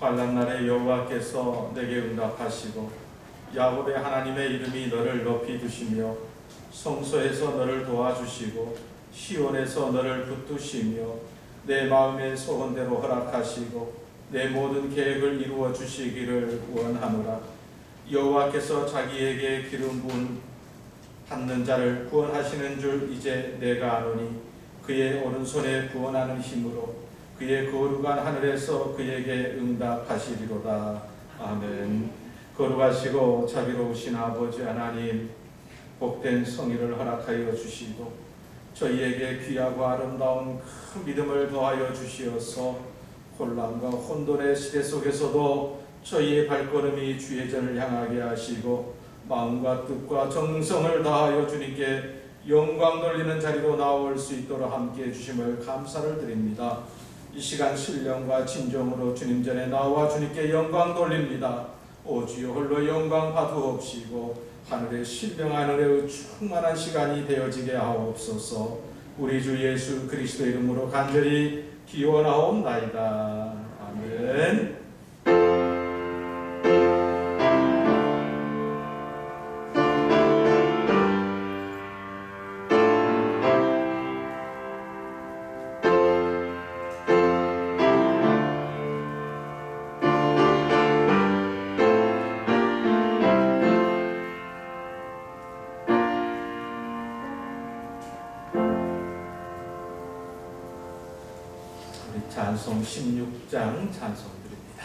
환난 날에 여호와께서 내게 응답하시고 야곱의 하나님의 이름이 너를 높이 두시며 성소에서 너를 도와주시고 시온에서 너를 붙드시며 내 마음의 소원대로 허락하시고 내 모든 계획을 이루어 주시기를 원하노라. 여호와께서 자기에게 기름 부은 받는 자를 구원하시는 줄 이제 내가 아노니 그의 오른손에 구원하는 힘으로 그의 거룩한 하늘에서 그에게 응답하시리로다. 아멘. 거룩하시고 자비로우신 아버지 하나님, 복된 성의를 허락하여 주시고 저희에게 귀하고 아름다운 큰 믿음을 더하여 주시어서 혼란과 혼돈의 시대 속에서도 저희의 발걸음이 주의 전을 향하게 하시고 마음과 뜻과 정성을 다하여 주님께 영광 돌리는 자리로 나올 수 있도록 함께해 주심을 감사를 드립니다. 이 시간 신령과 진정으로 주님 전에 나와 주님께 영광 돌립니다. 오 주여, 홀로 영광 받으옵시고 하늘의 신령한 은혜의 충만한 시간이 되어지게 하옵소서. 우리 주 예수 그리스도 이름으로 간절히 기원하옵나이다. 아멘. 찬송 16장 찬송 드립니다.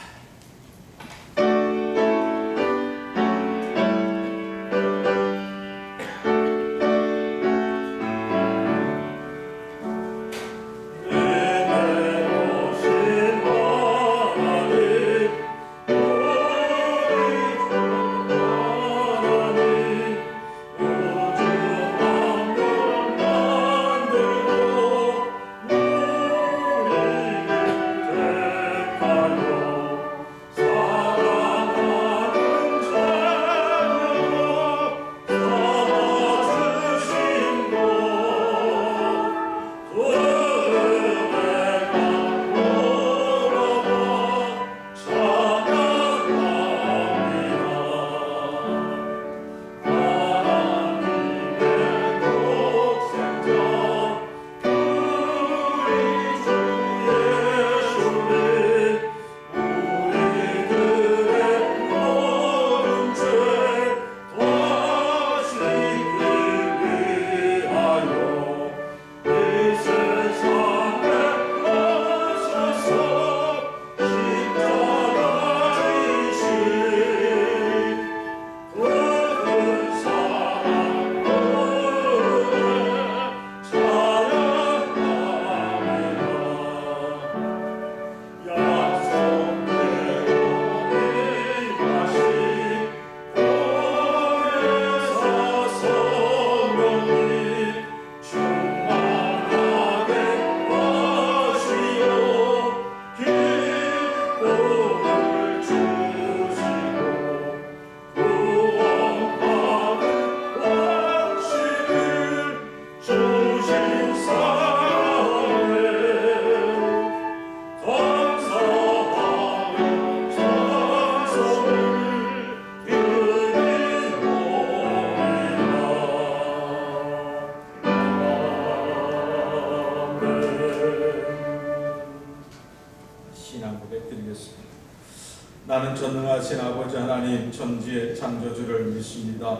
나는 전능하신 아버지 하나님 천지의 창조주를 믿습니다.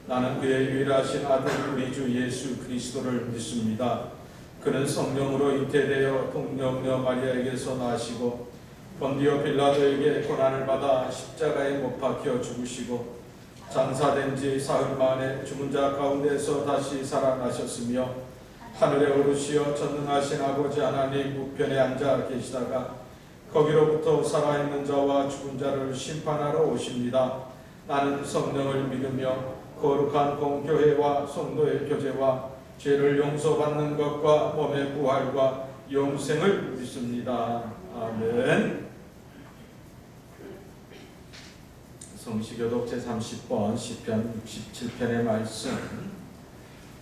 나는 그의 유일하신 아들 우리 주 예수 그리스도를 믿습니다. 그는 성령으로 잉태되어 동정녀 마리아에게서 나시고 본디오 빌라도에게 고난을 받아 십자가에 못 박혀 죽으시고 장사된 지 사흘 만에 죽은 자 가운데서 다시 살아나셨으며 하늘에 오르시어 전능하신 아버지 하나님 우편에 앉아 계시다가 거기로부터 살아있는 자와 죽은 자를 심판하러 오십니다. 나는 성령을 믿으며 거룩한 공교회와 성도의 교제와 죄를 용서받는 것과 몸의 부활과 영생을 믿습니다. 아멘. 성시교독 제30번 시편 67편의 말씀.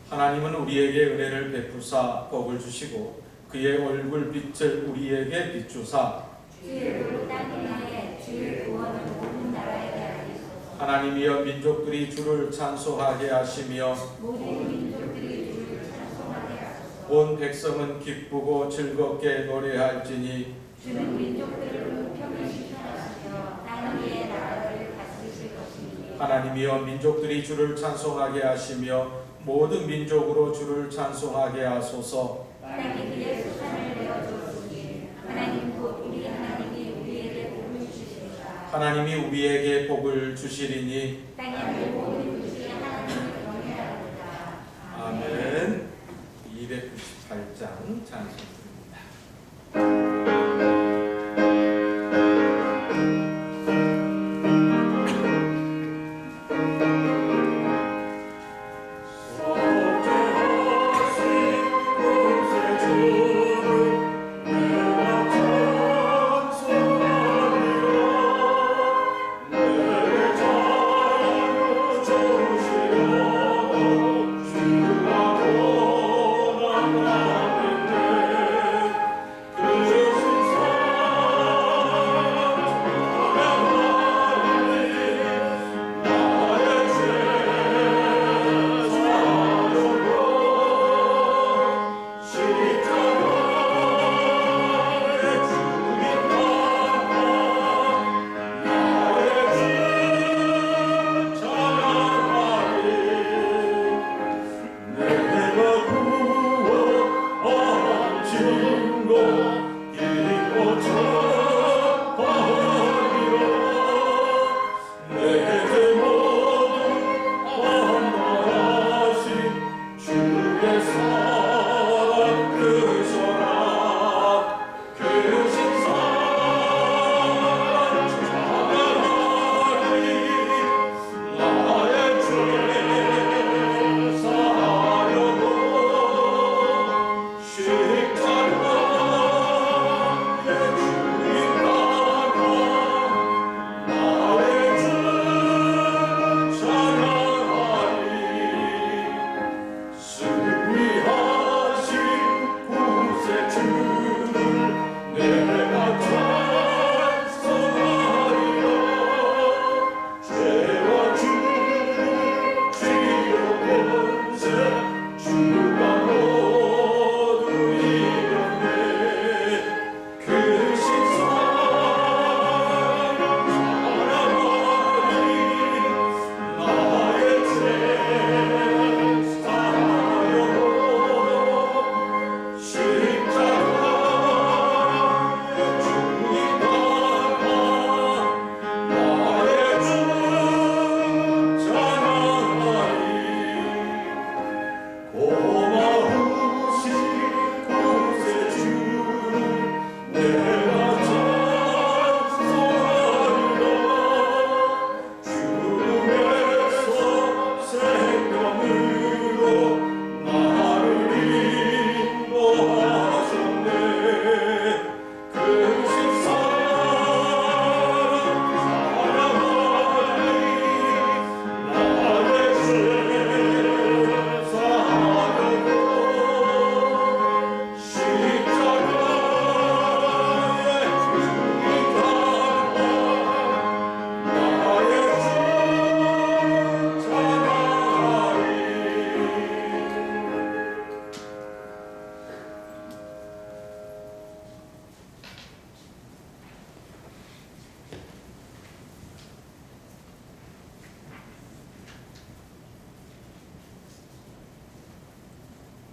하나님은 우리에게 은혜를 베푸사 복을 주시고 그의 얼굴 빛을 우리에게 비추사 주의 땅에 주의 구원을 모든 나라에게 알리소서. 하나님이여 민족들이 주를 찬송하게 하시며 모든 민족들이 주를 찬송하게 하소서. 온 백성은 기쁘고 즐겁게 노래할지니 주는 민족들을 평안히 하시며 땅 위의 나라를 다스리실 것이니 하나님이여 민족들이 주를 찬송하게 하시며 모든 민족으로 주를 찬송하게 하소서. 땅이 그의 수산을 내어주었으니 하나님 곧 우리 하나님이 우리에게 복을 주시리라. 하나님이 우리에게 복을 주시리니 땅의 모든 것이 하나님을 경외하리라. 아멘. 298장 찬송입니다.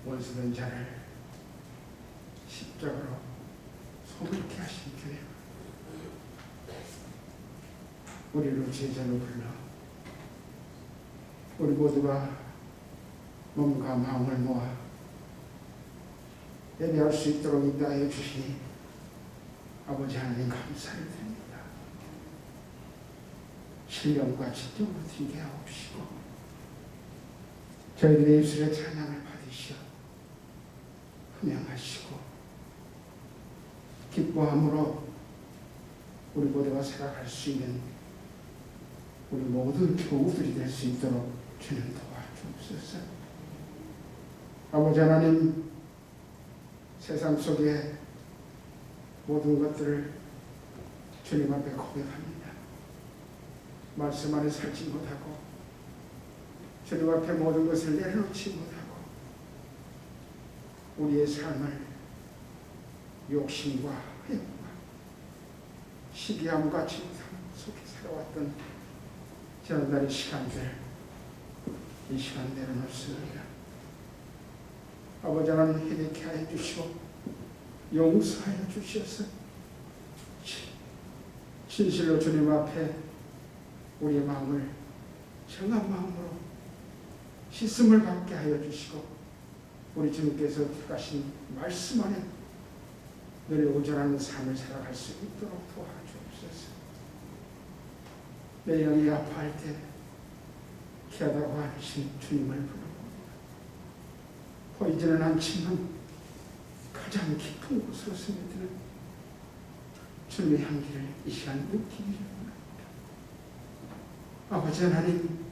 원수된 자를 십자가로 소극케 하신 교회, 우리를 제자로 불러 우리 모두가 몸과 마음을 모아 예배할 수 있도록 인도하여 주시니 아버지 하나님 감사를 드립니다. 신령과 진정으로 드리게 하옵시고 저희들의 입술의 찬양을 받으시어 흠양하시고 기뻐함으로 우리 모두가 살아갈 수 있는 우리 모든 교우들이 될 수 있도록 주님 도와주옵소서. 아버지 하나님, 세상 속에 모든 것들을 주님 앞에 고백합니다. 말씀 안에 살지 못하고 주님 앞에 모든 것을 내려놓지 못하고 우리의 삶을 욕심과 회의와 시기함과 진상 속에 살아왔던 지난날의 시간들, 이 시간 내려놓습니다. 아버지 하나님 회개케 하여 주시고 용서하여 주셔서 진실로 주님 앞에 우리의 마음을 정한 마음으로 씻음을 받게 하여 주시고 우리 주님께서 택하신 말씀 안에 늘 온전한 삶을 살아갈 수 있도록 도와주옵소서. 내 영이 아파할 때 귀하다고 하신 주님을 부르고 보이지는 않지만 가장 깊은 곳으로 스며드는 주님의 향기를 이 시간 느끼기를 원합니다. 아버지 하나님,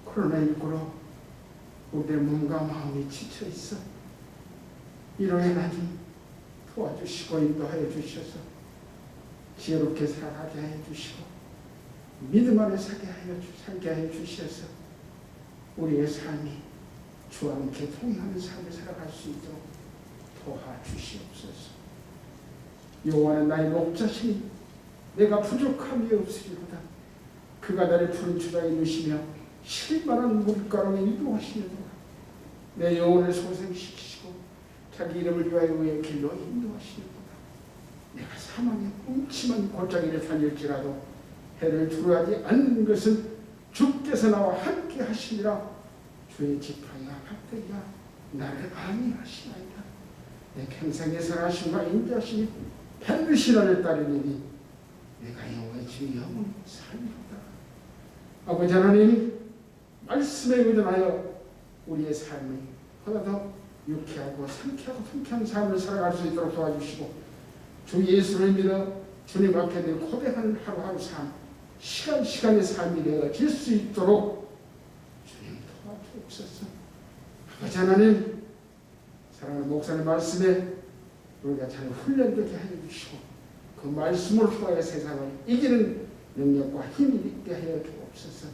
코로나19로 우리의 몸과 마음이 지쳐있어 일어나니 도와주시고 인도하여 주셔서 지혜롭게 살아가게 하여 주시고 믿음 안에 살게 하여 주셔서 우리의 삶이 주와 함께 통하는 삶을 살아갈 수 있도록 도와주시옵소서. 여호와는 나의 목자시니 내가 부족함이 없으리로다. 그가 나를 푸른 추자에 누시며 쉴만한 물가로 인도하시려도다. 내 영혼을 소생시키시고 자기 이름을 위하여 의의 길로 인도하시려도다. 내가 사망의 음침한 골짜기를 달릴지라도 해를 두려워하지 않는 것은 주께서 나와 함께 하시니라. 주의 지팡이와 밭들이가 나를 안위하시나이다. 내 평생의 선하심과 인자심이 반드시 나를 따르리니 내가 여호와의 주 영원히 살리로다. 아버지 하나님, 말씀에 의존하여 우리의 삶을 보다 더 유쾌하고 상쾌하고 통쾌한 삶을 살아갈 수 있도록 도와주시고 주 예수를 믿어 주님 앞에 늘 고백하는 하루하루 삶, 시간시간의 삶이 되어질 수 있도록 주님 도와주옵소서. 아버지 하나님, 사랑하는 목사님 말씀에 우리가 잘 훈련되게 하여 주시고 그 말씀을 통하여 세상을 이기는 능력과 힘이 있게 하여 주옵소서.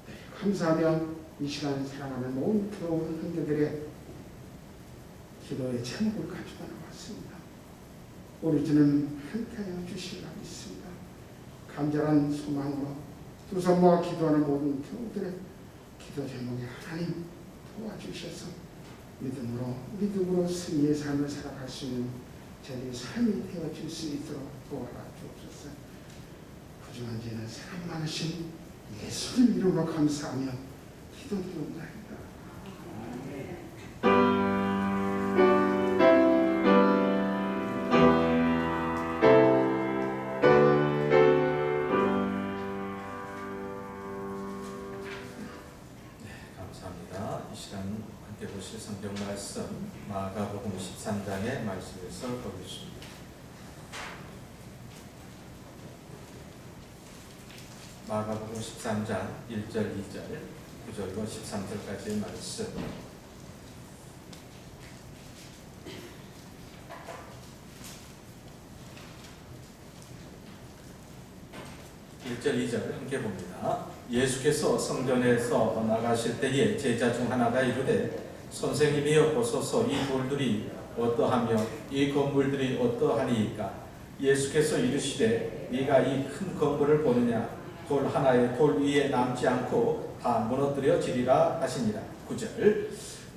네, 감사하며 이 시간 사랑하는 모든 교우들 형제들의 기도의 제목을 가지고 나왔습니다. 우리 주는 함께하여 주시리라 믿습니다. 간절한 소망으로 두 손 모아 기도하는 모든 교우들의 기도 제목에 하나님 도와주셔서 믿음으로 승리의 삶을 살아갈 수 있는 저희의 삶이 되어질 수 있도록 도와라 주옵소서. 부정한 죄는 사랑 많으신 예수님 이름으로 감사하며 기도드립니다. 감사합니다. 이 시간 함께 보실 성경 말씀 마가복음 13장의 말씀에서 보겠습니다. 마가복음 13장 1절, 2절, 9절로 13절까지의 말씀. (1절) 2절 함께 봅니다. 예수께서 성전에서 나가실 때에 제자 중 하나가 이르되 선생님이여 보소서 이 돌들이 어떠하며 이 건물들이 어떠하니이까. 예수께서 이르시되 네가 이 큰 건물을 보느냐. 돌 하나에 돌 위에 남지 않고 다 무너뜨려지리라 하시니라. 9절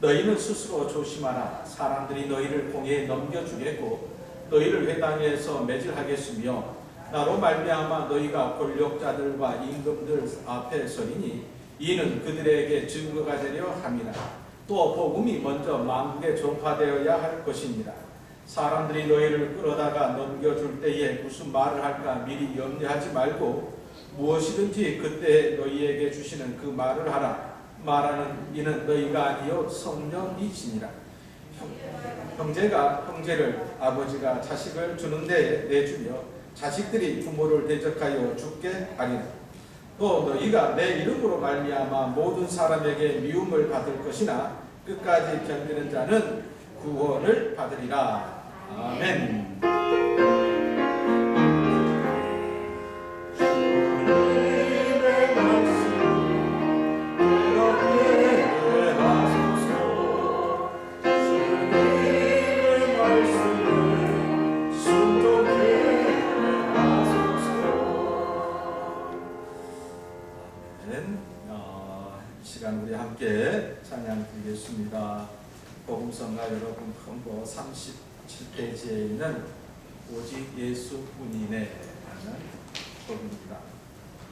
너희는 스스로 조심하라. 사람들이 너희를 공회에 넘겨주겠고 너희를 회당에서 매질하겠으며 나로 말미암아 너희가 권력자들과 임금들 앞에 서리니 이는 그들에게 증거가 되려 함이라. 또 복음이 먼저 만국에 전파되어야 할 것이니라. 사람들이 너희를 끌어다가 넘겨줄 때에 무슨 말을 할까 미리 염려하지 말고 무엇이든지 그때 너희에게 주시는 그 말을 하라. 말하는 이는 너희가 아니요 성령이시니라. 형제가 형제를, 아버지가 자식을 주는 데에 내주며 자식들이 부모를 대적하여 죽게 하리라. 또 너희가 내 이름으로 말미암아 모든 사람에게 미움을 받을 것이나 끝까지 견디는 자는 구원을 받으리라. 아멘. 복음성가 여러분 컴보 37페이지에 있는 오직 예수뿐이네 라는 곡입니다.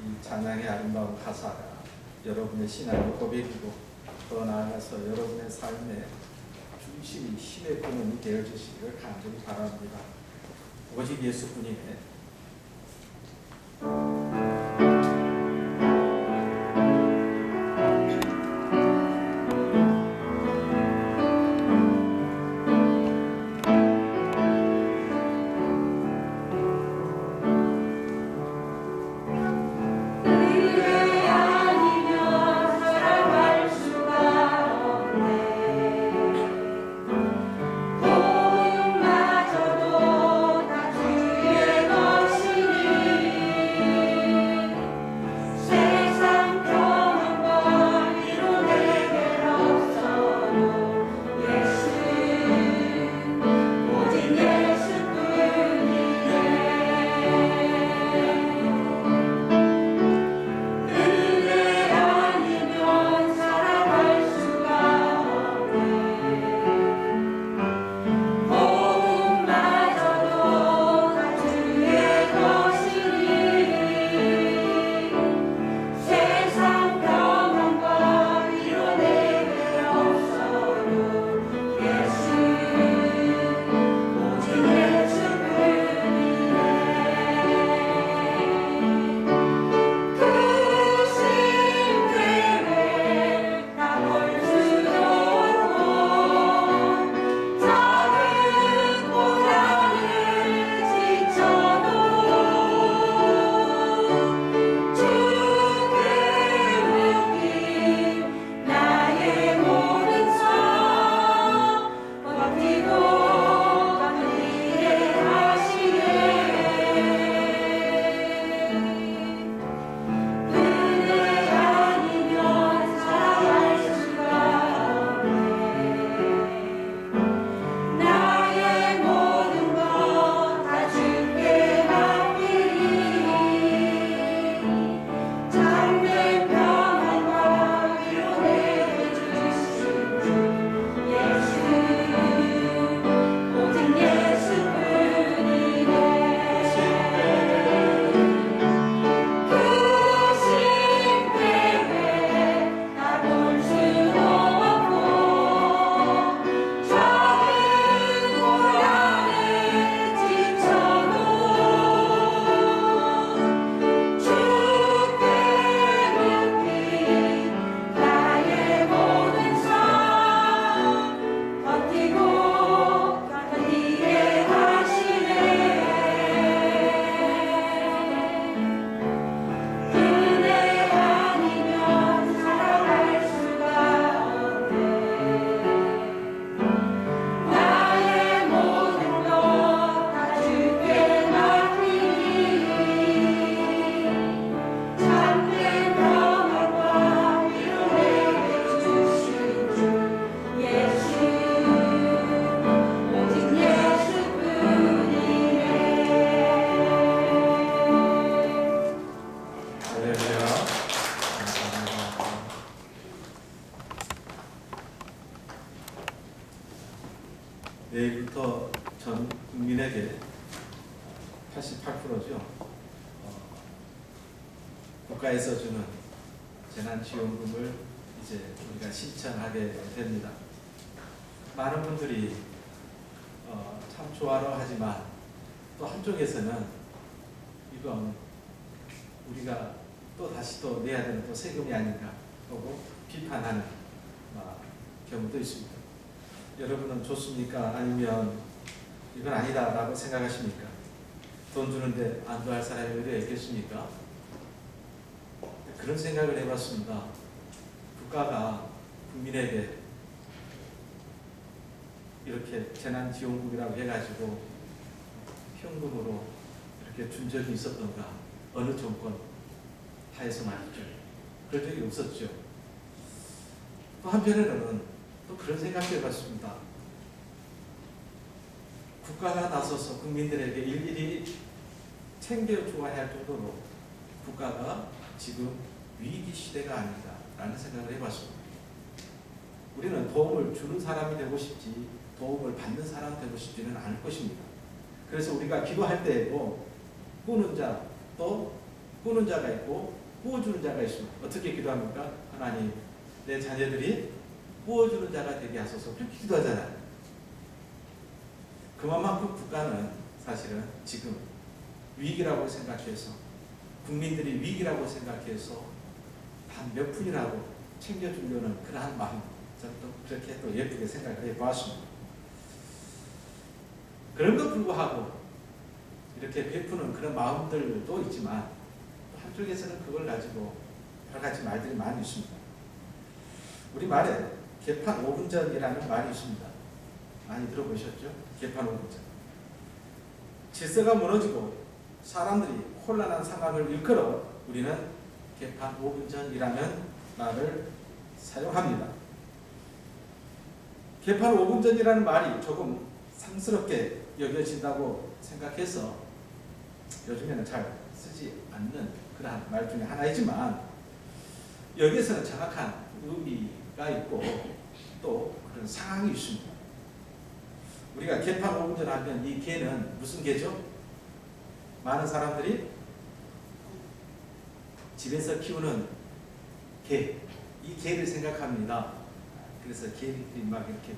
이 찬양의 아름다운 가사가 여러분의 신앙의 고백이고 더 나아가서 여러분의 삶의 중심이 힘의 근원이 되어주시기를 간절히 바랍니다. 오직 예수뿐이네. 내일부터 전 국민에게 88%죠. 국가에서 주는 재난지원금을 이제 우리가 신청하게 됩니다. 많은 분들이 참 좋아라 하지만 또 한쪽에서는 이건 우리가 또 다시 또 내야 되는 또 세금이 아닌가 하고 비판하는 경우도 있습니다. 여러분은 좋습니까? 아니면 이건 아니다라고 생각하십니까? 돈 주는데 안도할 사람이 어디가 있겠습니까? 그런 생각을 해봤습니다. 국가가 국민에게 이렇게 재난지원금이라고 해가지고 현금으로 이렇게 준 적이 있었던가? 어느 정권 하에서 말이죠. 그런 적이 없었죠. 또 한편으로는 또 그런 생각을 해봤습니다. 국가가 나서서 국민들에게 일일이 챙겨줘야 할 정도로 국가가 지금 위기 시대가 아닌가라는 생각을 해봤습니다. 우리는 도움을 주는 사람이 되고 싶지 도움을 받는 사람 되고 싶지는 않을 것입니다. 그래서 우리가 기도할 때에도 꾸는 자, 또 꾸는 자가 있고 꾸어주는 자가 있습니다. 어떻게 기도합니까? 하나님, 내 자녀들이 꾸어주는 자가 되게 하소서. 그렇게 기도하잖아요. 그만큼 국가는 사실은 지금 위기라고 생각해서, 국민들이 위기라고 생각해서 단 몇 푼이라고 챙겨주려는 그러한 마음, 저는 또 그렇게 또 예쁘게 생각을 해보았습니다. 그럼에도 불구하고 이렇게 베푸는 그런 마음들도 있지만 한쪽에서는 그걸 가지고 여러 가지 말들이 많이 있습니다. 우리 말에 개판 5분 전이라는 말이 있습니다. 많이 들어보셨죠? 개판 5분 전. 질서가 무너지고 사람들이 혼란한 상황을 일컬어 우리는 개판 5분 전이라는 말을 사용합니다. 개판 5분 전이라는 말이 조금 상스럽게 여겨진다고 생각해서 요즘에는 잘 쓰지 않는 그러한 말 중에 하나이지만 여기에서는 정확한 의미가 있고 또 그런 상황이 있습니다. 우리가 개판 5분 전 하면 이 개는 무슨 개죠? 많은 사람들이 집에서 키우는 개, 이 개를 생각합니다. 그래서 개들이 막 이렇게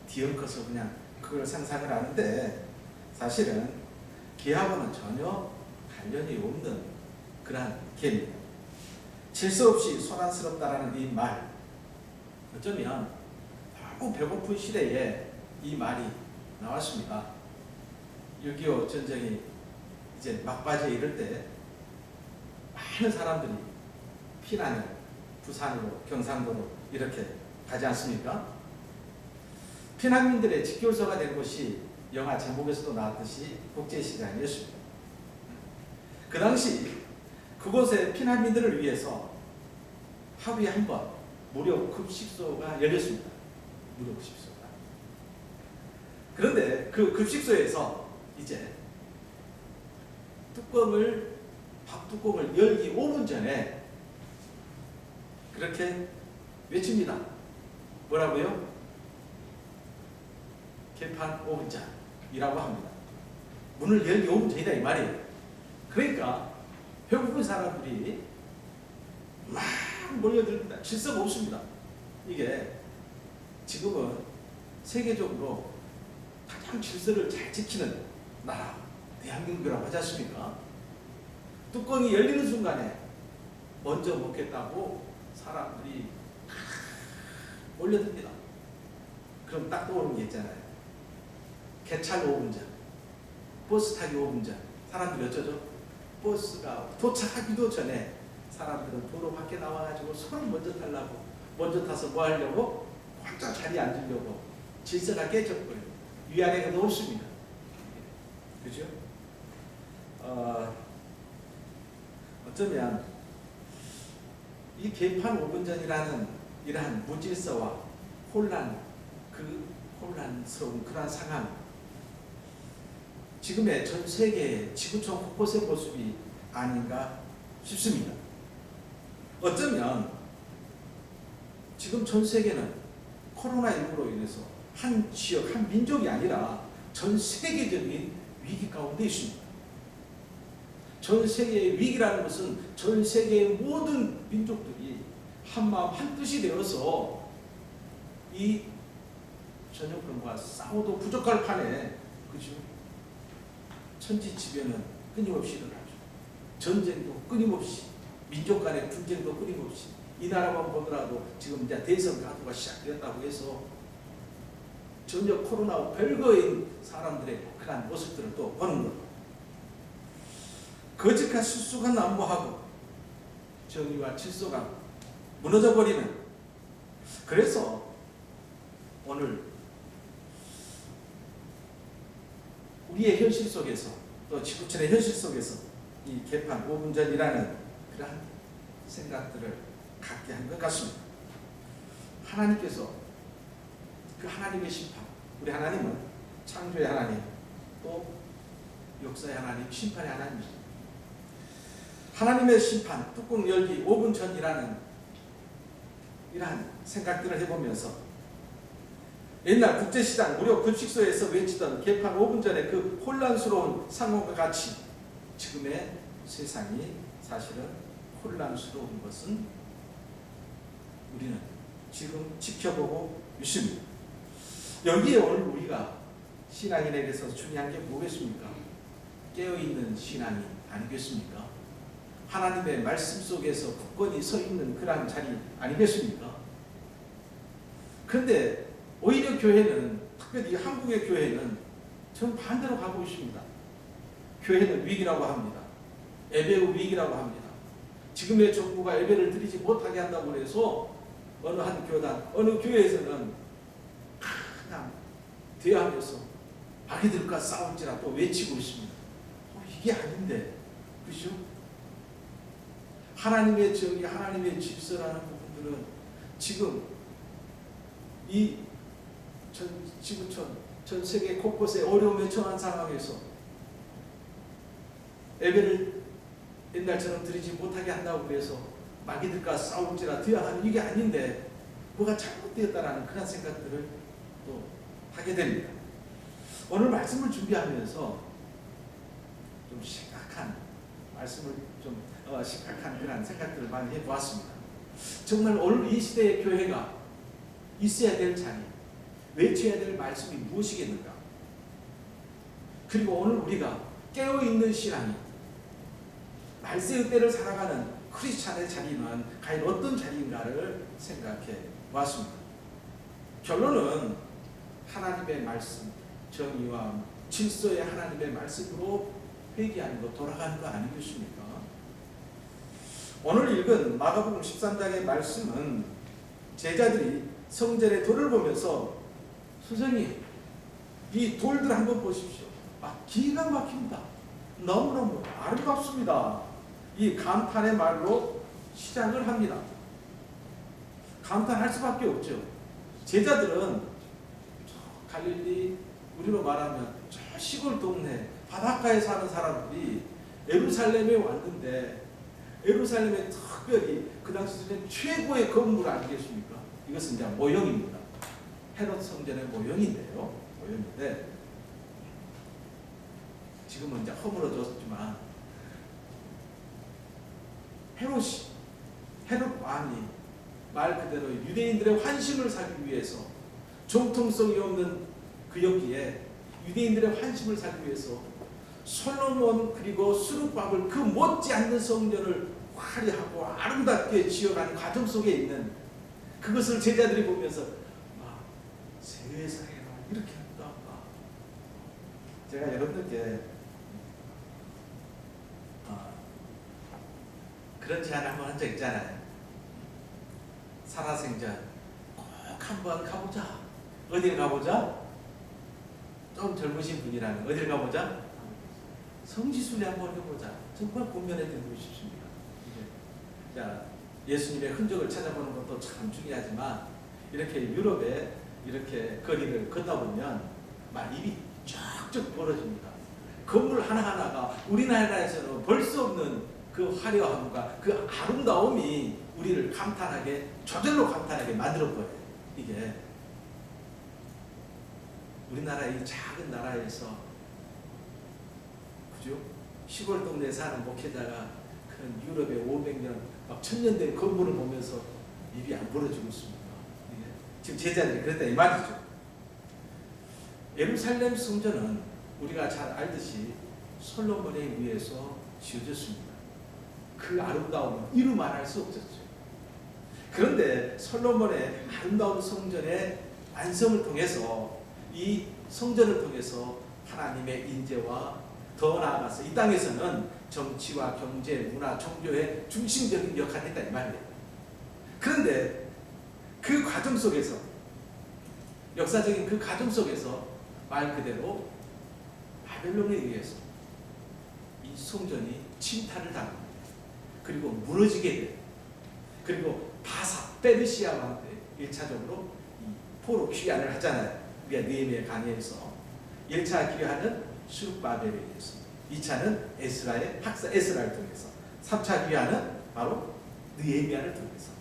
뒤엉켜서 그냥 그걸 상상을 하는데 사실은 개하고는 전혀 관련이 없는 그러한 개입니다. 질서 없이 소란스럽다라는 이 말, 어쩌면 너무 배고픈 시대에 이 말이 나왔습니다. 6.25 전쟁이 이제 막바지에 이를 때 많은 사람들이 피난을 부산으로, 경상도로 이렇게 가지 않습니까? 피난민들의 직결소가 된 곳이 영화 제목에서도 나왔듯이 국제시장이었습니다. 그 당시 그곳에 피난민들을 위해서 하루에 한 번 무료 급식소가 열렸습니다. 무료 급식소가. 그런데 그 급식소에서 이제 밥 뚜껑을 열기 5분 전에 그렇게 외칩니다. 뭐라고요? 개판 5분 전이라고 합니다. 문을 열기 5분 전이다 이 말이에요. 그러니까 배고픈 사람들이 막 몰려듭니다. 질서가 없습니다. 이게 지금은 세계적으로 가장 질서를 잘 지키는 나라 대한민국이라고 하지 않습니까? 뚜껑이 열리는 순간에 먼저 먹겠다고 사람들이 몰려듭니다. 그럼 딱 떠오르는 게 있잖아요. 개찰 5분 전, 버스 타기 5분 전. 사람들이 어쩌죠? 버스가 도착하기도 전에 사람들은 도로 밖에 나와가지고 손을 먼저 달라고, 먼저 타서 뭐 하려고? 혼자 자리에 앉으려고. 질서가 깨져버려요. 위아래가 없습니다. 그죠? 어쩌면 이 개판 5분 전이라는 이러한 무질서와 혼란스러운 그러한 상황, 지금의 전 세계의 지구촌 곳곳의 모습이 아닌가 싶습니다. 어쩌면 지금 전 세계는 코로나19로 인해서 한 지역, 한 민족이 아니라 전 세계적인 위기 가운데 있습니다. 전 세계의 위기라는 것은 전 세계의 모든 민족들이 한마음 한뜻이 되어서 이 전염병과 싸워도 부족할 판에, 그죠? 천지지변은 끊임없이 일어나죠. 전쟁도 끊임없이, 민족 간의 분쟁도 끊임없이. 이 나라만 보더라도 지금 이제 대선 가도가 시작되었다고 해서 전혀 코로나와 별거인 사람들의 그런 모습들을 또 보는 것. 거짓과 수수가 난무하고 정의와 질서가 무너져 버리는. 그래서 오늘 우리의 현실 속에서, 또 지구촌의 현실 속에서 이 개판 5분 전이라는 그러한 생각들을 갖게 한 것 같습니다. 하나님께서 그 하나님의 심판, 우리 하나님은 창조의 하나님, 또 역사의 하나님, 심판의 하나님이십니다. 하나님의 심판, 뚜껑 열기 5분 전이라는 이러한 생각들을 해보면서 옛날 국제시장 무료 급식소에서 외치던 개판 5분 전에 그 혼란스러운 상황과 같이 지금의 세상이 사실은 혼란스러운 것은 우리는 지금 지켜보고 있습니다. 여기에 오늘 우리가 신앙인에게서 중요한 게 뭐겠습니까? 깨어있는 신앙이 아니겠습니까? 하나님의 말씀 속에서 굳건히 서 있는 그런 자리 아니겠습니까? 그런데 오히려 교회는, 특별히 한국의 교회는 전 반대로 가고 있습니다. 교회는 위기라고 합니다. 예배의 위기라고 합니다. 지금의 정부가 예배를 드리지 못하게 한다고 해서 어느 한 교단, 어느 교회에서는 그냥 대하면서 마귀들과 싸울지라 또 외치고 있습니다. 이게 아닌데, 그죠? 하나님의 정의, 하나님의 질서라는 부분들은 지금 이 전 세계 곳곳에 어려움에 처한 상황에서 예배를 옛날처럼 드리지 못하게 한다고 해서 마귀들과 싸울지라 드야 하는 이게 아닌데 뭐가 잘못되었다라는 그런 생각들을 또 하게 됩니다. 오늘 말씀을 준비하면서 좀 심각한 말씀을 심각한 그런 생각들을 많이 해보았습니다. 정말 오늘 이 시대의 교회가 있어야 될 자리, 외쳐야 될 말씀이 무엇이겠는가? 그리고 오늘 우리가 깨어있는 신앙이 말세의 때를 살아가는 크리스찬의 자리는 과연 어떤 자리인가를 생각해 보았습니다. 결론은 하나님의 말씀, 정의와 질서의 하나님의 말씀으로 회개하는 것, 돌아가는 거 아니겠습니까? 오늘 읽은 마가복음 13장의 말씀은 제자들이 성전의 돌을 보면서 선생님, 이 돌들 한번 보십시오. 기가 막힙니다. 너무너무 아름답습니다. 이 감탄의 말로 시작을 합니다. 감탄할 수밖에 없죠. 제자들은 갈릴리, 우리로 말하면 저 시골 동네 바닷가에 사는 사람들이 예루살렘에 왔는데 예루살렘에 특별히 그 당시에는 최고의 건물 아니겠습니까? 이것은 이제 모형입니다. 헤롯 성전의 모형인데요. 모형인데 지금은 이제 허물어졌지만 헤롯 왕이 말 그대로 유대인들의 환심을 사기 위해서 정통성이 없는 그 여기에 유대인들의 환심을 사기 위해서 솔로몬 그리고 수르바벨 그 못지않는 성전을 화려하고 아름답게 지어가는 과정 속에 있는 그것을 제자들이 보면서 세상에 이렇게 한다. 제가 여러분들께 그런 제안을 한번 한 적 있잖아요. 살아생전 꼭 한번 가보자. 어딜 가보자? 좀 젊으신 분이라면 어딜 가보자? 성지순례 한번 해보자. 정말 본면에 들고 싶습니다. 자, 예수님의 흔적을 찾아보는 것도 참 중요하지만 이렇게 유럽에 이렇게 거리를 걷다 보면 막 입이 쩍쩍 벌어집니다. 건물 하나하나가 우리나라에서는 볼 수 없는 그 화려함과 그 아름다움이 우리를 감탄하게, 저절로 감탄하게 만들어버려요. 이게 우리나라 이 작은 나라에서 그죠? 시골 동네에 사는 목회자가 그런 유럽의 500년, 막 1000년 된 건물을 보면서 입이 안 벌어지고 있습니다. 지금 제자들이 그랬다 이 말이죠. 예루살렘 성전은 우리가 잘 알듯이 솔로몬에 의해서 지어졌습니다. 그 아름다움은 이루 말할 수 없었죠. 그런데 솔로몬의 아름다운 성전의 완성을 통해서 이 성전을 통해서 하나님의 인재와 더 나아가서 이 땅에서는 정치와 경제, 문화, 종교의 중심적인 역할을 했다 이 말이에요. 그런데 그 과정 속에서 역사적인 그 과정 속에서 말 그대로 바벨론에 의해서 이 성전이 침탈을 당합니다. 그리고 무너지게 돼요. 그리고 바사, 페르시아 왕때 1차적으로 포로 귀환을 하잖아요. 우리가 느헤미야 강의에서 1차 귀환은 수르바벨에 의해서, 2차는 에스라의 학사 에스라를 통해서, 3차 귀환은 바로 느헤미야를 통해서,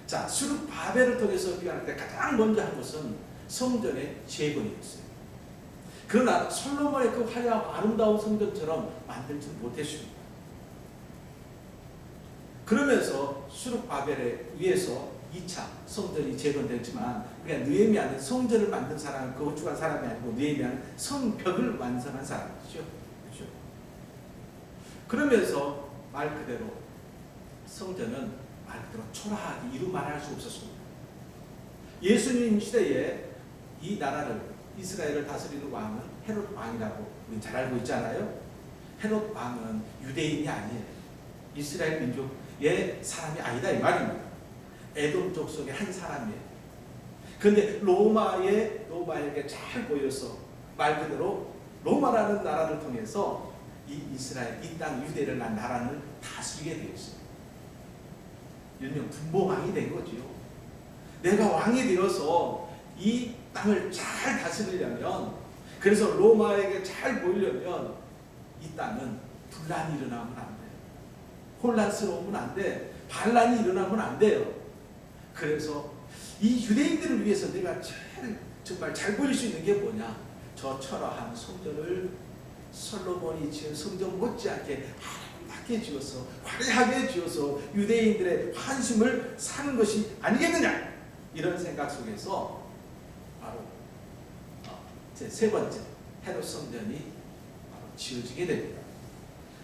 자, 수르 바벨을 통해서 비교할 때 가장 먼저 한 것은 성전의 재건이었어요. 그러나 솔로몬의 그 화려하고 아름다운 성전처럼 만들지 못했습니다. 그러면서 수르 바벨에 의해서 2차 성전이 재건됐지만, 그러니까 느헤미야는 성전을 만든 사람, 건축한 사람이 아니고 느헤미야는 성벽을 완성한 사람이죠. 그렇죠? 그러면서 말 그대로 성전은 말 그대로 초라하게 이루 말할 수 없었습니다. 예수님 시대에 이 나라를, 이스라엘을 다스리는 왕은 헤롯 왕이라고 우리 잘 알고 있잖아요. 헤롯 왕은 유대인이 아니에요. 이스라엘 민족의 사람이 아니다 이 말입니다. 에돔 족속의 한 사람이에요. 그런데 로마에게 잘 보여서 말 그대로 로마라는 나라를 통해서 이 이스라엘, 이 땅 유대를 난 나라를 다스리게 되었어요. 일명 분봉왕이 된 거지요. 내가 왕이 되어서 이 땅을 잘 다스리려면, 그래서 로마에게 잘 보이려면 이 땅은 분란이 일어나면 안 돼요. 혼란스러우면 안 돼. 반란이 일어나면 안 돼요. 그래서 이 유대인들을 위해서 내가 정말 잘 보일 수 있는 게 뭐냐? 저 초라한 성전을 솔로몬이 지은 성전 못지않게 아름답게 지어서 화려하게 지어서 유대인들의 환심을 사는 것이 아니겠느냐? 이런 생각 속에서 바로 제 세 번째 헤롯 성전이 바로 지어지게 됩니다.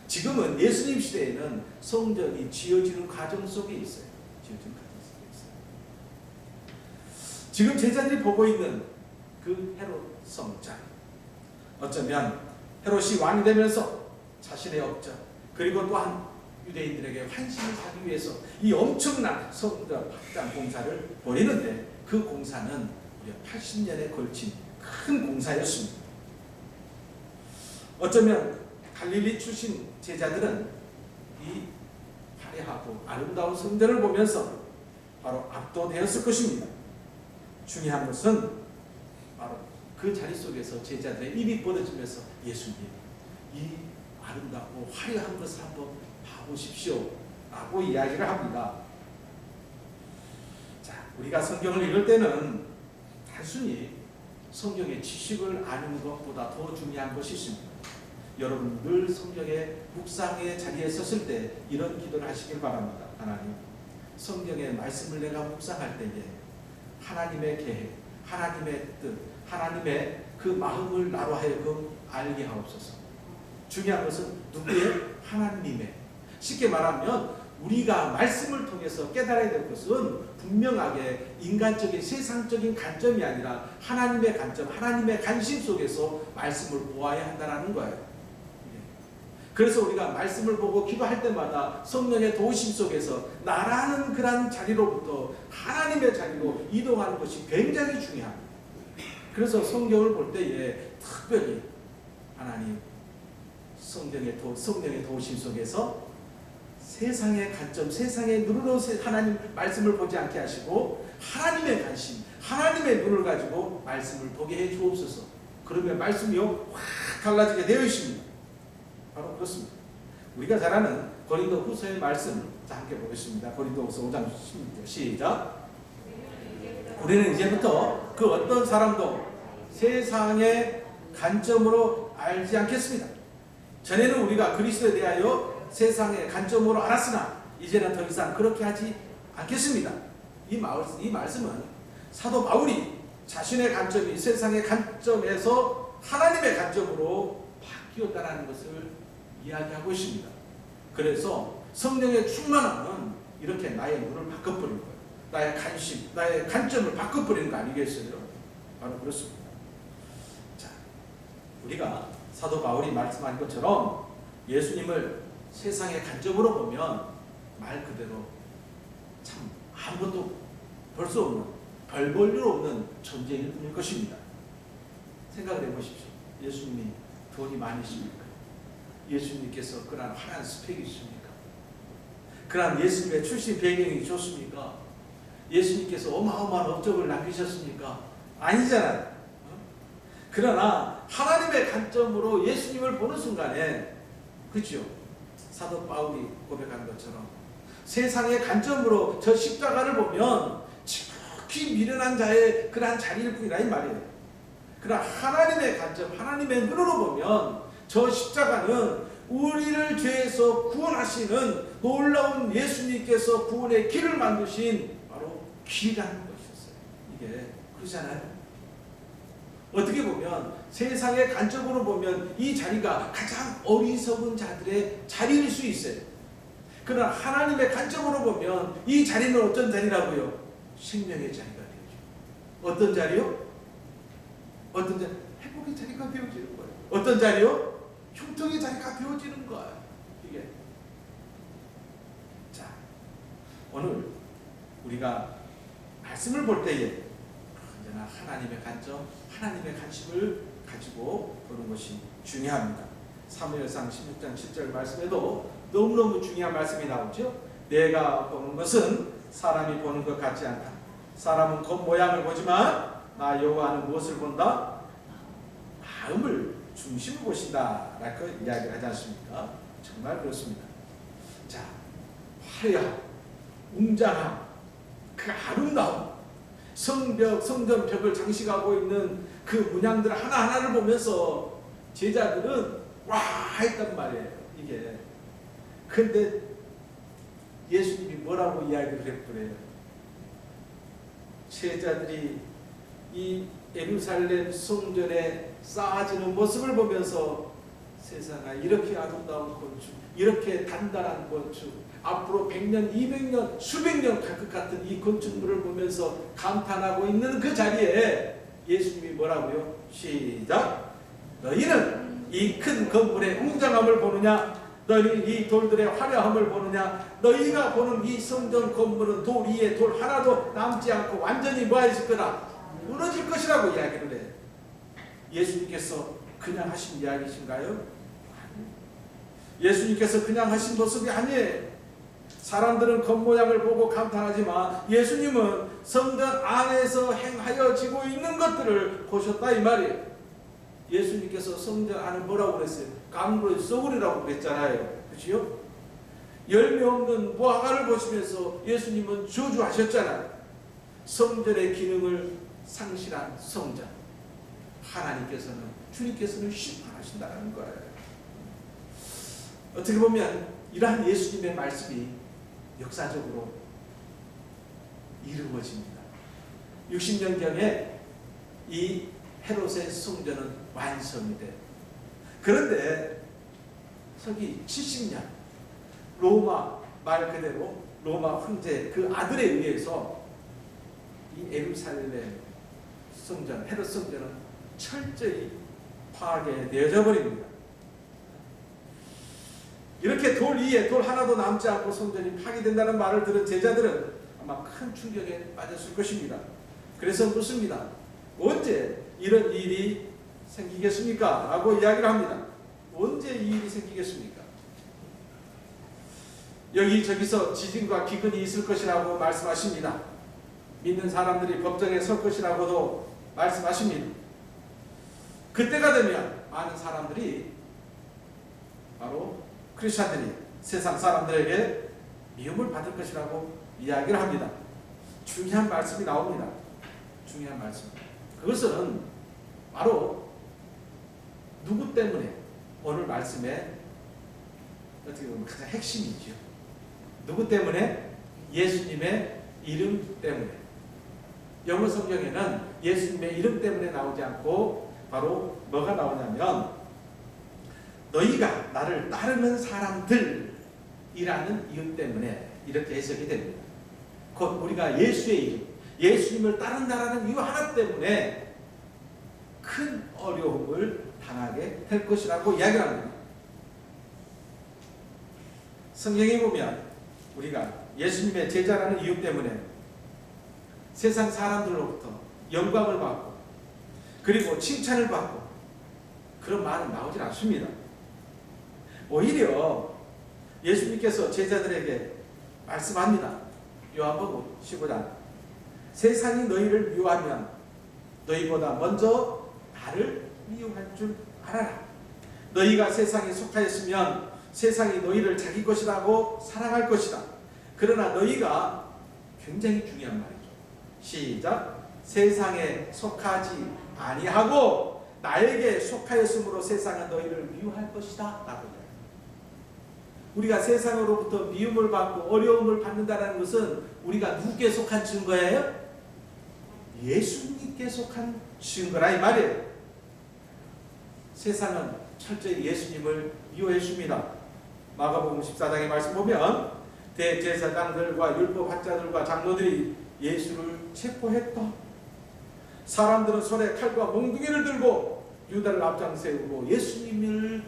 지금은 예수님 시대에는 성전이 지어지는 과정 속에 있어요. 지금 제자들이 보고 있는 그 헤롯 성전, 어쩌면 헤롯이 왕이 되면서 자신의 업적, 그리고 또한 유대인들에게 환심을 사기 위해서 이 엄청난 성전 확장 공사를 벌이는데, 그 공사는 무려 80년에 걸친 큰 공사였습니다. 어쩌면 갈릴리 출신 제자들은 이 화려하고 아름다운 성전을 보면서 바로 압도되었을 것입니다. 중요한 것은 바로 그 자리 속에서 제자들의 입이 뻗어지면서 예수님, 이 아름답고 화려한 것을 한번 봐보십시오 라고 이야기를 합니다. 자, 우리가 성경을 읽을 때는 단순히 성경의 지식을 아는 것보다 더 중요한 것이 있습니다. 여러분 늘 성경의 묵상의 자리에 섰을 때 이런 기도를 하시길 바랍니다. 하나님, 성경의 말씀을 내가 묵상할 때에 하나님의 계획, 하나님의 뜻, 하나님의 그 마음을 나로 하여금 알게 하옵소서. 중요한 것은 누구의? 하나님의. 쉽게 말하면 우리가 말씀을 통해서 깨달아야 될 것은 분명하게 인간적인 세상적인 관점이 아니라 하나님의 관점, 하나님의 관심 속에서 말씀을 보아야 한다는 거예요. 그래서 우리가 말씀을 보고 기도할 때마다 성령의 도우심 속에서 나라는 그런 자리로부터 하나님의 자리로 이동하는 것이 굉장히 중요합니다. 그래서 성경을 볼 때에 특별히 하나님 성령의 도우심 속에서 세상의 관점, 세상의 눈으로 하나님 말씀을 보지 않게 하시고 하나님의 관심, 하나님의 눈을 가지고 말씀을 보게 해 주옵소서. 그러면 말씀이요 확 달라지게 되어 있습니다. 바로 그렇습니다. 우리가 잘 아는 고린도 후서의 말씀을 함께 보겠습니다. 고린도 후서 5장 16절 시작. 우리는 이제부터 그 어떤 사람도 세상의 관점으로 알지 않겠습니다. 전에는 우리가 그리스도에 대하여 세상의 관점으로 알았으나 이제는 더 이상 그렇게 하지 않겠습니다. 이 말씀은 사도 바울이 자신의 관점이 세상의 관점에서 하나님의 관점으로 바뀌었다는 것을 이야기하고 있습니다. 그래서 성령의 충만함은 이렇게 나의 눈을 바꿔버리는 거예요. 나의 관심, 나의 관점을 바꿔버리는 거 아니겠어요? 바로 그렇습니다. 자, 우리가 사도 바울이 말씀한 것처럼 예수님을 세상의 관점으로 보면 말 그대로 참 아무것도 볼 수 없는, 별 볼 일 없는 존재일 뿐일 것입니다. 생각을 해보십시오. 예수님이 돈이 많으십니까? 예수님께서 그런 화려한 스펙이 있습니까? 그런 예수님의 출신 배경이 좋습니까? 예수님께서 어마어마한 업적을 남기셨습니까? 아니잖아요. 그러나 하나님의 관점으로 예수님을 보는 순간에, 그렇죠? 사도 바울이 고백한 것처럼 세상의 관점으로 저 십자가를 보면 지극히 미련한 자의 그러한 자리일 뿐이라 이 말이에요. 그러나 하나님의 관점, 하나님의 눈으로 보면 저 십자가는 우리를 죄에서 구원하시는 놀라운 예수님께서 구원의 길을 만드신 바로 길이라는 것이었어요. 이게 그렇잖아요. 어떻게 보면 세상의 관점으로 보면 이 자리가 가장 어리석은 자들의 자리일 수 있어요. 그러나 하나님의 관점으로 보면 이 자리는 어떤 자리라고요? 생명의 자리가 되어지고. 어떤 자리요? 어떤 자리? 행복의 자리가 되어지는 거예요. 어떤 자리요? 형통의 자리가 되어지는 거예요. 이게. 자, 오늘 우리가 말씀을 볼 때에 언제나 하나님의 관점, 하나님의 관심을 가지고 보는 것이 중요합니다. 사무엘상 16장 10절 말씀에도 너무너무 중요한 말씀이 나오죠. 내가 보는 것은 사람이 보는 것 같지 않다. 사람은 겉모양을 보지만 나 여호와는 무엇을 본다? 마음을 중심을 보신다 라고 이야기를 하지 않습니까? 정말 그렇습니다. 자, 화려함, 웅장함, 그 아름다움, 성전 벽을 장식하고 있는 그 문양들 하나하나를 보면서 제자들은 와 했단 말이에요. 이게. 근데 예수님이 뭐라고 이야기를 했더래요? 제자들이 이 예루살렘 성전에 쌓아지는 모습을 보면서 세상에 이렇게 아름다운 건축, 이렇게 단단한 건축, 앞으로 100년, 200년, 수백 년 갈 것 같은 이 건축물을 보면서 감탄하고 있는 그 자리에 예수님이 뭐라고요? 시작! 너희는 이 큰 건물의 웅장함을 보느냐? 너희 이 돌들의 화려함을 보느냐? 너희가 보는 이 성전 건물은 돌 위에 돌 하나도 남지 않고 완전히 뭐해질 거다? 무너질 것이라고 이야기를 해요. 예수님께서 그냥 하신 이야기신가요? 예수님께서 그냥 하신 모습이 아니에요. 사람들은 겉모양을 보고 감탄하지만 예수님은 성전 안에서 행하여지고 있는 것들을 보셨다 이 말이에요. 예수님께서 성전 안을 뭐라고 그랬어요? 강물의 쏘구리라고 그랬잖아요. 그렇죠? 열매 없는 무화과를 보시면서 예수님은 저주하셨잖아요. 성전의 기능을 상실한 성전. 하나님께서는, 주님께서는 심판하신다는 거예요. 어떻게 보면 이러한 예수님의 말씀이 역사적으로 이루어집니다. 60년경에 이 헤롯의 성전은 완성이 돼요. 그런데 서기 70년 로마 말 그대로 로마 황제 그 아들에 의해서 이 예루살렘 성전, 헤롯 성전은 철저히 파괴되어져 버립니다. 이렇게 돌 위에 돌 하나도 남지 않고 성전이 파괴된다는 말을 들은 제자들은 아마 큰 충격에 빠졌을 것입니다. 그래서 묻습니다. 언제 이런 일이 생기겠습니까? 라고 이야기를 합니다. 언제 이 일이 생기겠습니까? 여기저기서 지진과 기근이 있을 것이라고 말씀하십니다. 믿는 사람들이 법정에 설 것이라고도 말씀하십니다. 그때가 되면 많은 사람들이 바로 크리스찬들이 세상 사람들에게 미움을 받을 것이라고 이야기를 합니다. 중요한 말씀이 나옵니다. 중요한 말씀. 그것은 바로 누구 때문에? 오늘 말씀의 어떻게 보면 가장 핵심이죠. 누구 때문에? 예수님의 이름 때문에. 영어 성경에는 예수님의 이름 때문에 나오지 않고 바로 뭐가 나오냐면 너희가 나를 따르는 사람들이라는 이유 때문에 이렇게 해석이 됩니다. 곧 우리가 예수의 이름, 예수님을 따른다라는 이유 하나 때문에 큰 어려움을 당하게 될 것이라고 이야기를 합니다. 성경에 보면 우리가 예수님의 제자라는 이유 때문에 세상 사람들로부터 영광을 받고 그리고 칭찬을 받고 그런 말은 나오질 않습니다. 오히려 예수님께서 제자들에게 말씀합니다. 요한복음 15장 세상이 너희를 미워하면 너희보다 먼저 나를 미워할 줄 알아라. 너희가 세상에 속하였으면 세상이 너희를 자기 것이라고 사랑할 것이다. 그러나 너희가 굉장히 중요한 말이죠. 시작. 세상에 속하지 아니하고 나에게 속하였으므로 세상은 너희를 미워할 것이다 라고 해요. 우리가 세상으로부터 미움을 받고 어려움을 받는다는 것은 우리가 누구께 속한 증거예요? 예수님께 속한 증거라 이 말이에요. 세상은 철저히 예수님을 미워했습니다. 마가복음 14장의 말씀 보면 대제사장들과 율법학자들과 장로들이 예수를 체포했다. 사람들은 손에 칼과 몽둥이를 들고 유다를 앞장 세우고 예수님이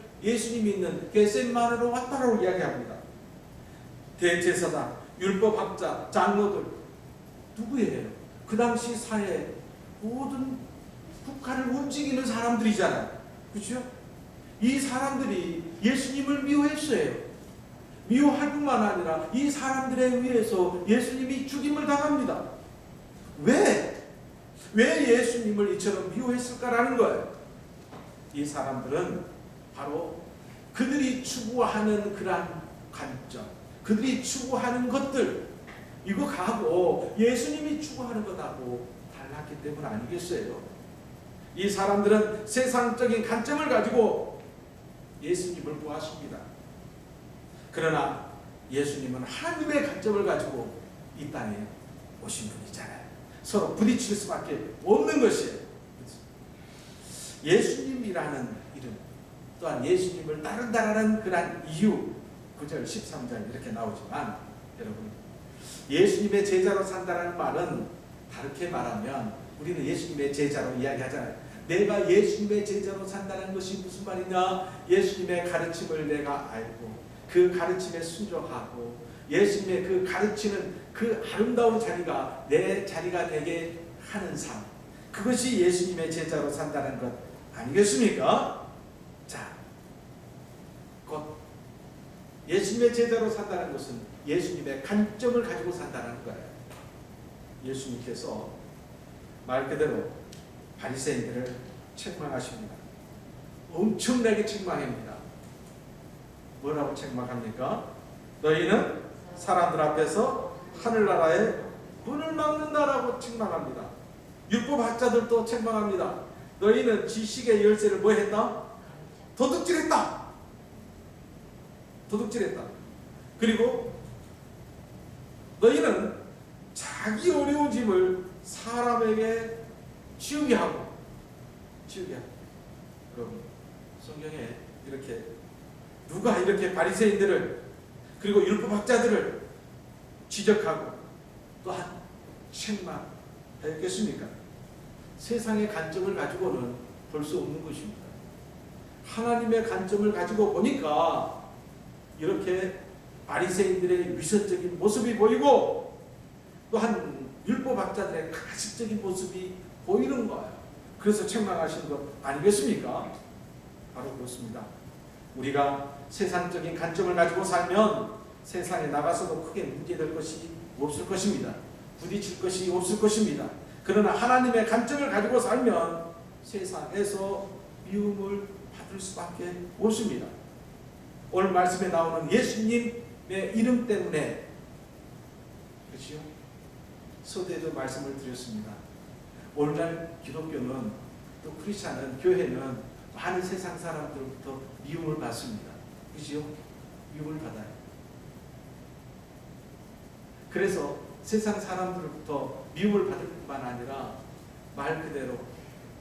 있는 겟세마네로 왔다라고 이야기합니다. 대제사장, 율법학자, 장로들 누구예요? 그 당시 사회 모든 국가를 움직이는 사람들이잖아요. 그렇죠? 이 사람들이 예수님을 미워했어요. 미워할 뿐만 아니라 이 사람들에 의해서 예수님이 죽임을 당합니다. 왜 예수님을 이처럼 미워했을까라는 거예요. 이 사람들은 바로 그들이 추구하는 그러한 관점, 그들이 추구하는 것들, 이거 가고 예수님이 추구하는 것하고 달랐기 때문 아니겠어요? 이 사람들은 세상적인 관점을 가지고 예수님을 보았습니다. 그러나 예수님은 하나님의 관점을 가지고 이 땅에 오신 분이잖아요. 서로 부딪힐 수밖에 없는 것이에요. 예수님이라는 이름, 또한 예수님을 따른다라는 그런 이유, 9절 13절 이렇게 나오지만 여러분, 예수님의 제자로 산다는 말은 다르게 말하면 우리는 예수님의 제자로 이야기하잖아요. 내가 예수님의 제자로 산다는 것이 무슨 말이냐? 예수님의 가르침을 내가 알고 그 가르침에 순종하고 예수님의 그 가르치는 그 아름다운 자리가 내 자리가 되게 하는 삶, 그것이 예수님의 제자로 산다는 것 아니겠습니까? 자, 곧 예수님의 제자로 산다는 것은 예수님의 관점을 가지고 산다는 거예요. 예수님께서 말 그대로 바리새인들을 책망하십니다. 엄청나게 책망합니다. 뭐라고 책망합니까? 너희는 사람들 앞에서 하늘나라의 문을 막는다라고 책망합니다. 율법학자들도 책망합니다. 너희는 지식의 열쇠를 뭐 했다? 도둑질했다. 그리고 너희는 자기 어려운 짐을 사람에게 치우게 하고. 여러분, 성경에 이렇게 누가 이렇게 바리새인들을 그리고 율법학자들을 지적하고 또한 책망하였겠습니까? 세상의 관점을 가지고는 볼 수 없는 것입니다. 하나님의 관점을 가지고 보니까 이렇게 바리새인들의 위선적인 모습이 보이고 또한 율법학자들의 가식적인 모습이 보이는 거예요. 그래서 책망하시는 것 아니겠습니까? 바로 그렇습니다. 우리가 세상적인 관점을 가지고 살면 세상에 나가서도 크게 문제될 것이 없을 것입니다. 부딪힐 것이 없을 것입니다. 그러나 하나님의 관점을 가지고 살면 세상에서 미움을 받을 수밖에 없습니다. 오늘 말씀에 나오는 예수님의 이름 때문에, 그렇죠? 서두에도 말씀을 드렸습니다. 오늘날 기독교는 또 크리스찬은, 교회는 많은 세상 사람들부터 미움을 받습니다. 그렇죠? 미움을 받아요. 그래서 세상 사람들부터 미움을 받을 뿐만 아니라 말 그대로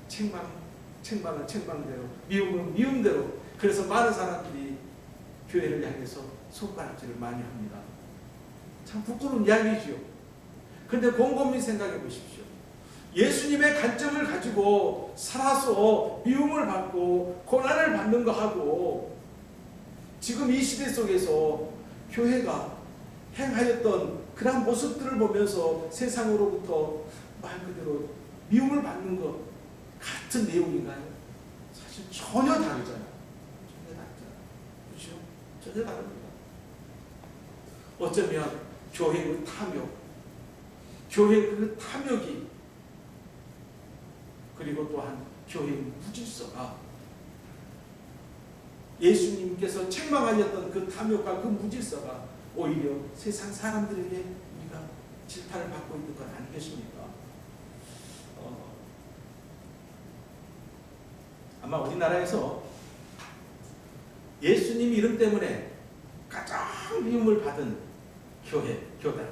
책망은 책망대로, 미움은 미움대로, 그래서 많은 사람들이 교회를 향해서 손가락질을 많이 합니다. 참 부끄러운 이야기죠. 그런데 곰곰이 생각해 보십시오. 예수님의 관점을 가지고 살아서 미움을 받고 고난을 받는 거하고 지금 이 시대 속에서 교회가 행하였던 그런 모습들을 보면서 세상으로부터 말 그대로 미움을 받는 것 같은 내용인가요? 사실 전혀 다르잖아요. 그렇죠? 전혀 다릅니다. 어쩌면 교회의 탐욕, 교회의 그 탐욕이, 그리고 또한 교회의 무질서가, 예수님께서 책망하셨던 그 탐욕과 그 무질서가 오히려 세상 사람들에게 우리가 질타를 받고 있는 건 아니겠습니까? 아마 우리나라에서 예수님 이름 때문에 가장 미움을 받은 교회, 교단,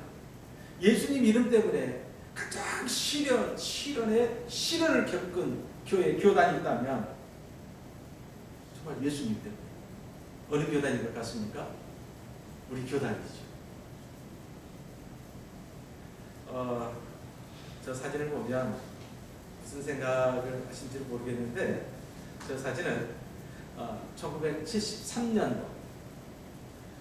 예수님 이름 때문에 가장 시련의 시련을 겪은 교회, 교단이 있다면 정말 예수님 때문에 어느 교단인 것 같습니까? 우리 교단이죠. 저 사진을 보면 무슨 생각을 하신지를 모르겠는데 저 사진은 1973년도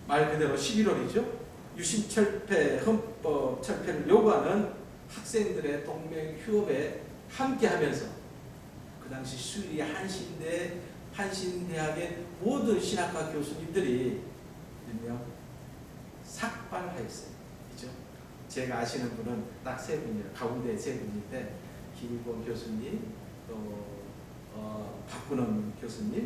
말 그대로 11월이죠. 유신철폐, 헌법 철폐를 요구하는 학생들의 동맹 휴업에 함께하면서 그 당시 수리 한신대학의 모든 신학과 교수님들이 일명 삭발하였어요. 그죠? 제가 아시는 분은 딱 세 분이에요. 가운데 세 분인데 김일권 교수님, 또 박근원 교수님,